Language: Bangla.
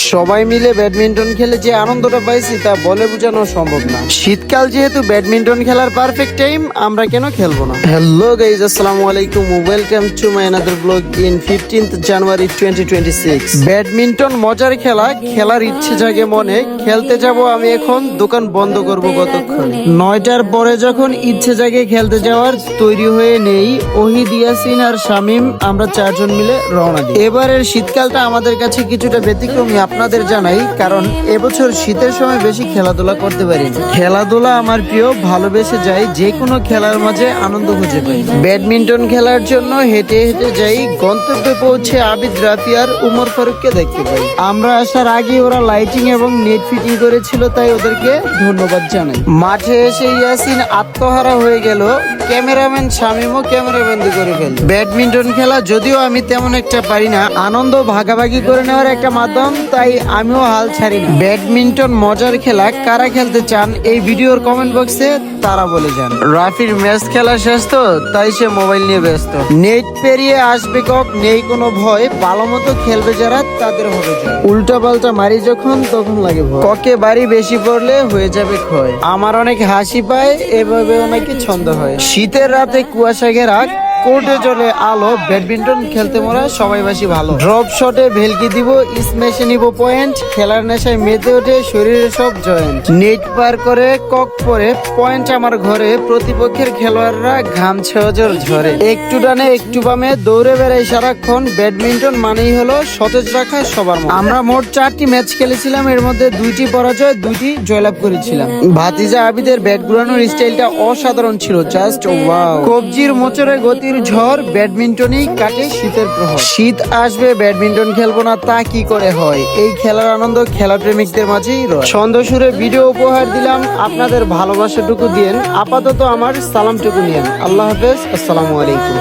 সবাই মিলে ব্যাডমিন্টন খেলে যে আনন্দটা পাইছি তা বলে বোঝানো সম্ভব না। শীতকাল যেহেতু ব্যাডমিন্টন খেলার পারফেক্ট টাইম, আমরা কেন খেলবো না? হ্যালো গাইজ, আসসালামু আলাইকুম, welcome to my another blog in 15th January 2026। Badminton মজার খেলা, খেলার ইচ্ছে জাগে মনে। খেলতে যাব আমি এখন, দোকান বন্ধ করব কতক্ষণ। 9টার পরে যখন ইচ্ছে জাগে খেলতে যাওয়ার, তৈরি হয়ে নেই ওহিদ, ইয়াসিন আর শামিম, আমরা 4 জন মিলে রওনা দিই। এবারের শীতকালটা আমাদের কাছে কিছুটা ব্যতিক্রমী আপনাদের জানাই, কারণ এবছর শীতের সময় বেশি খেলাধুলা করতে পারি না। খেলাধুলা আমার প্রিয়, ভালোবেসে যাই, যে কোনো খেলার মাঝে আনন্দ খুঁজে পাই। ব্যাডমিন্টন খেলার জন্য হেঁটে হেঁটে যাই, গন্তব্যে পৌঁছে আবিদ, রাফি আর উমর ফারুককে দেখতে পাই। আমরা আসার আগে ওরা লাইটিং এবং নেট ফিটিং করেছিল, তাই ওদেরকে ধন্যবাদ জানাই। মাঠে এসে ইয়াসিন আত্মহারা হয়ে গেল, ক্যামেরাম্যান শামিমও ক্যামেরাবন্দি করে ফেল। ব্যাডমিন্টন খেলা যদিও আমি তেমন একটা পারি না, আনন্দ ভাগাভাগি করে নেওয়ার একটা মাধ্যম, তাই আমিও হাল ছাড়ি না। ব্যাডমিন্টন মজার খেলা, কারা খেলতে চান এই ভিডিওর কমেন্ট বক্সে তারা বলে যান। রাফির ম্যাচ খেলা শেষ তো, তাই সে মোবাইল নিয়ে ব্যস্ত। নেট পেরিয়ে আসবে কক, নেই কোনো ভয়, ভালো মতো খেলবে যারা তাদের হবে জয়। উল্টা পাল্টা মারি যখন, তখন লাগে ভয়। ককে বাড়ি বেশি পড়লে হয়ে যাবে ক্ষয়। আমার অনেক হাসি পায়, এভাবে অনেকে ছন্দ হয়। শীতের রাতে কুয়াশা ঘেরা, কোর্টে চলে আলো, ব্যাডমিন্টন খেলতে মোরা সবাই বাসি ভালো। ড্রপ শটে ভেলকি দিব, স্ম্যাশে নিব পয়েন্ট, খেলার নেশায় মেতে ওঠে শরীরের সব জয়েন্ট। নেট পার করে কক পরে, পয়েন্ট আমার ঘরে, প্রতিপক্ষের খেলোয়াড়রা ঘামছে অজর ঝরে। একটু ডানে একটু বামে দৌড়ে বেড়াই সারাক্ষণ, ব্যাডমিন্টন মানেই হলো সতেজ রাখা সবার মন। আমরা মোট 4টি ম্যাচ খেলেছিলাম, এর মধ্যে 2টি পরাজয়, 2টি জয়লাভ করেছিলাম। ভাতিজা আবিদের ব্যাট ঘুরানোর স্টাইলটা অসাধারণ ছিল, জাস্ট ওয়াও। কবজির মোচরে গতির ঝড়, ব্যাডমিন্টনই কাটে শীতের প্রহর। শীত আসবে ব্যাডমিন্টন খেলবো না তা কি করে হয়? এই খেলার আনন্দ খেলা প্রেমিকদের মাঝেই রয়। ছন্দ সুরে ভিডিও উপহার দিলাম, আপনাদের ভালোবাসাটুকু দিয়েন, আপাতত আমার সালামটুকু নিয়েন। আল্লাহ হাফেজ, আসসালামু আলাইকুম।